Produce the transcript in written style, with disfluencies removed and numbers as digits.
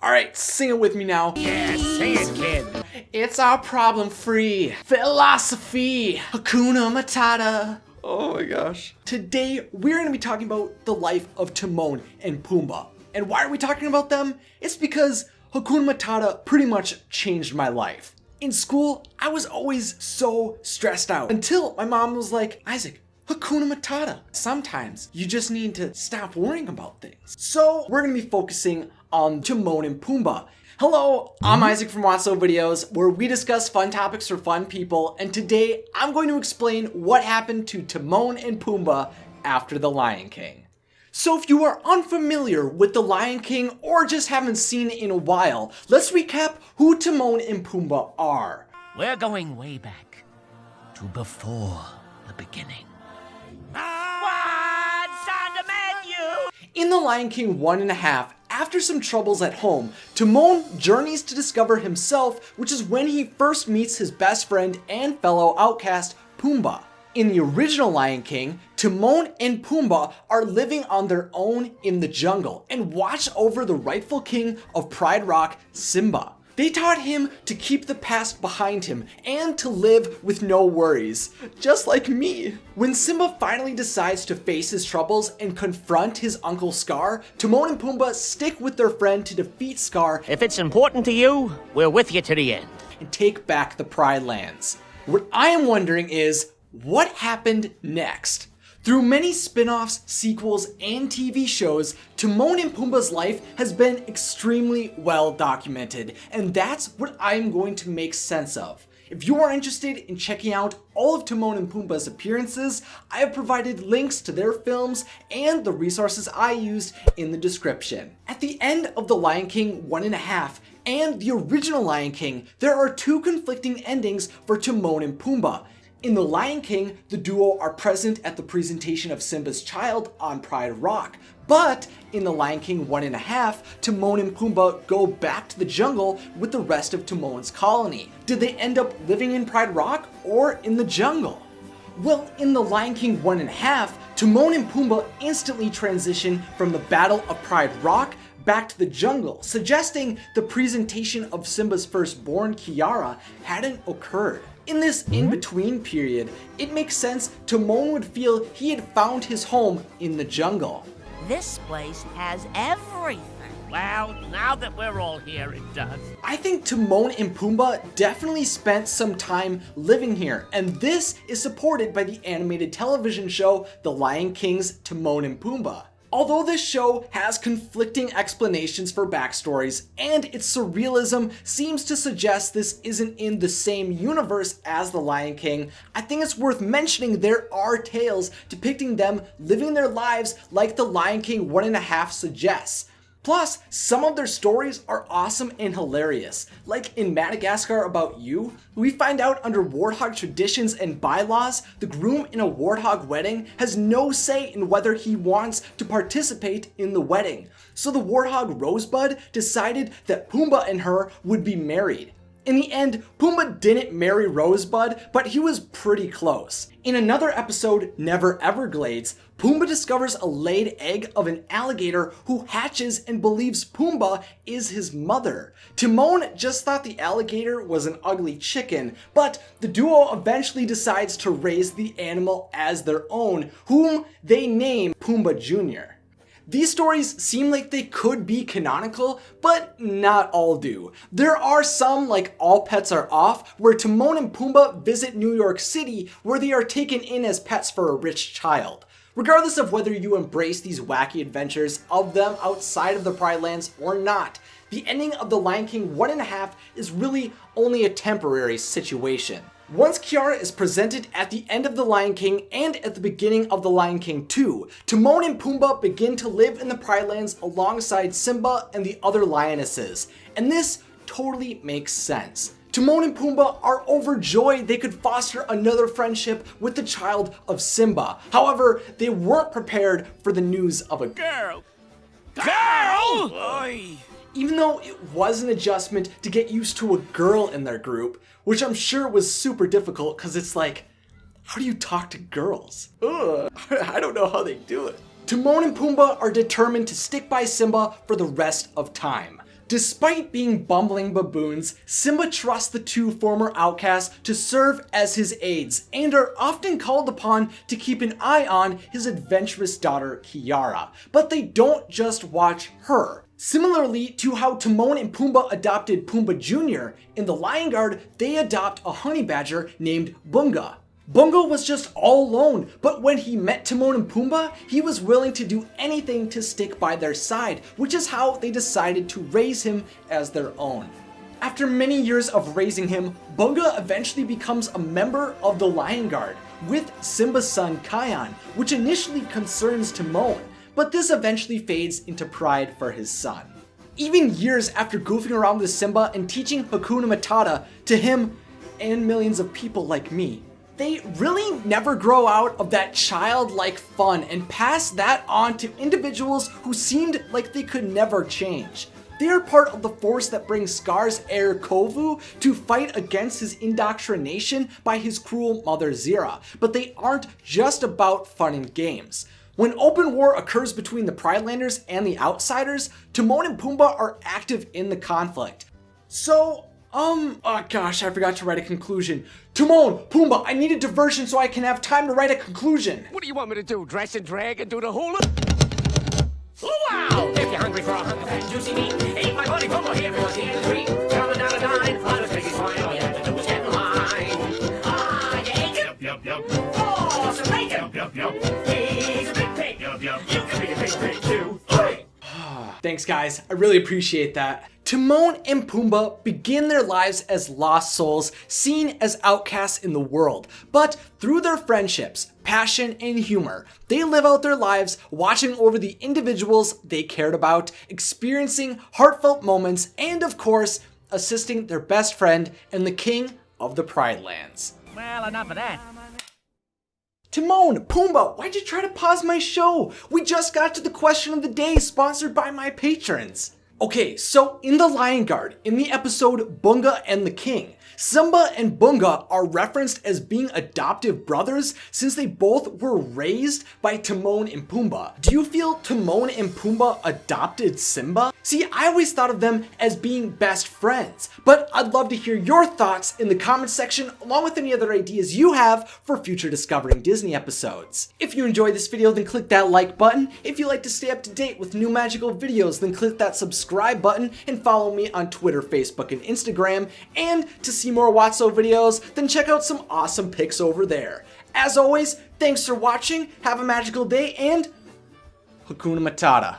Alright, sing it with me now. Yeah, sing it, kid. It's our problem-free philosophy. Hakuna Matata. Oh my gosh. Today, we're going to be talking about the life of Timon and Pumbaa. And why are we talking about them? It's because Hakuna Matata pretty much changed my life. In school, I was always so stressed out until my mom was like, Isaac, Hakuna Matata. Sometimes you just need to stop worrying about things. So we're going to be focusing on Timon and Pumbaa. Hello, I'm Isaac from Walt Videos, where we discuss fun topics for fun people, and today I'm going to explain what happened to Timon and Pumbaa after The Lion King. So if you are unfamiliar with The Lion King or just haven't seen it in a while, let's recap who Timon and Pumbaa are. We're going way back to before the beginning. What's on the menu? In The Lion King 1.5, after some troubles at home, Timon journeys to discover himself, which is when he first meets his best friend and fellow outcast, Pumbaa. In the original Lion King, Timon and Pumbaa are living on their own in the jungle and watch over the rightful king of Pride Rock, Simba. They taught him to keep the past behind him and to live with no worries, just like me. When Simba finally decides to face his troubles and confront his uncle Scar, Timon and Pumbaa stick with their friend to defeat Scar. If it's important to you, we're with you to the end. And take back the Pride Lands. What I am wondering is, what happened next? Through many spin-offs, sequels, and TV shows, Timon and Pumbaa's life has been extremely well documented, and that's what I'm going to make sense of. If you are interested in checking out all of Timon and Pumbaa's appearances, I have provided links to their films and the resources I used in the description. At the end of The Lion King 1.5 and the original Lion King, there are two conflicting endings for Timon and Pumbaa. In The Lion King, the duo are present at the presentation of Simba's child on Pride Rock, but in The Lion King 1.5, Timon and Pumbaa go back to the jungle with the rest of Timon's colony. Did they end up living in Pride Rock or in the jungle? Well, in The Lion King 1.5, Timon and Pumbaa instantly transition from the Battle of Pride Rock back to the jungle, suggesting the presentation of Simba's firstborn, Kiara, hadn't occurred. In this in-between period, it makes sense Timon would feel he had found his home in the jungle. This place has everything. Well, now that we're all here, it does. I think Timon and Pumbaa definitely spent some time living here, and this is supported by the animated television show The Lion King's Timon and Pumbaa. Although this show has conflicting explanations for backstories, and its surrealism seems to suggest this isn't in the same universe as The Lion King, I think it's worth mentioning there are tales depicting them living their lives like The Lion King 1.5 suggests. Plus, some of their stories are awesome and hilarious. Like in Madagascar About You, we find out under warthog traditions and bylaws, the groom in a warthog wedding has no say in whether he wants to participate in the wedding. So the warthog Rosebud decided that Pumbaa and her would be married. In the end, Pumbaa didn't marry Rosebud, but he was pretty close. In another episode, Never Everglades, Pumbaa discovers a laid egg of an alligator who hatches and believes Pumbaa is his mother. Timon just thought the alligator was an ugly chicken, but the duo eventually decides to raise the animal as their own, whom they name Pumbaa Jr. These stories seem like they could be canonical, but not all do. There are some, like All Pets Are Off, where Timon and Pumbaa visit New York City, where they are taken in as pets for a rich child. Regardless of whether you embrace these wacky adventures of them outside of the Pride Lands or not, the ending of The Lion King 1.5 is really only a temporary situation. Once Kiara is presented at the end of The Lion King and at the beginning of The Lion King 2, Timon and Pumbaa begin to live in the Pride Lands alongside Simba and the other lionesses, and this totally makes sense. Timon and Pumbaa are overjoyed they could foster another friendship with the child of Simba. However, they weren't prepared for the news of a girl. Girl! Oi. Even though it was an adjustment to get used to a girl in their group, which I'm sure was super difficult because it's like, how do you talk to girls? Ugh, I don't know how they do it. Timon and Pumbaa are determined to stick by Simba for the rest of time. Despite being bumbling baboons, Simba trusts the two former outcasts to serve as his aides and are often called upon to keep an eye on his adventurous daughter Kiara. But they don't just watch her. Similarly to how Timon and Pumbaa adopted Pumbaa Jr., in the Lion Guard they adopt a honey badger named Bunga. Bunga was just all alone, but when he met Timon and Pumbaa, he was willing to do anything to stick by their side, which is how they decided to raise him as their own. After many years of raising him, Bunga eventually becomes a member of the Lion Guard, with Simba's son Kion, which initially concerns Timon, but this eventually fades into pride for his son. Even years after goofing around with Simba and teaching Hakuna Matata to him and millions of people like me, they really never grow out of that childlike fun and pass that on to individuals who seemed like they could never change. They are part of the force that brings Scar's heir Kovu to fight against his indoctrination by his cruel mother Zira, but they aren't just about fun and games. When open war occurs between the Pridelanders and the Outsiders, Timon and Pumbaa are active in the conflict. So, oh gosh, I forgot to write a conclusion. Timon, Pumbaa, I need a diversion so I can have time to write a conclusion. What do you want me to do? Dress and drag and do the hula? Wow! If you're hungry for a hunk of fat juicy meat, eat my buddy Pumbaa here because he is a treat. Coming down a dime, fun is crazy swine, all you have to do is get in line. Ah, you ate it? Yup, yup. Oh, some bacon? Yup, yup. He's a big pig. Yup, yup. You can be a big pig too. Thanks guys, I really appreciate that. Timon and Pumbaa begin their lives as lost souls, seen as outcasts in the world. But through their friendships, passion, and humor, they live out their lives watching over the individuals they cared about, experiencing heartfelt moments, and of course, assisting their best friend and the king of the Pride Lands. Well, enough of that. Timon, Pumbaa, why'd you try to pause my show? We just got to the question of the day sponsored by my patrons. Okay, so in the Lion Guard, in the episode Bunga and the King, Simba and Bunga are referenced as being adoptive brothers since they both were raised by Timon and Pumbaa. Do you feel Timon and Pumbaa adopted Simba? See, I always thought of them as being best friends, but I'd love to hear your thoughts in the comments section along with any other ideas you have for future Discovering Disney episodes. If you enjoyed this video, then click that like button. If you'd like to stay up to date with new magical videos, then click that subscribe button and follow me on Twitter, Facebook, and Instagram. And to see more Watso videos, then check out some awesome pics over there. As always, thanks for watching, have a magical day, and Hakuna Matata.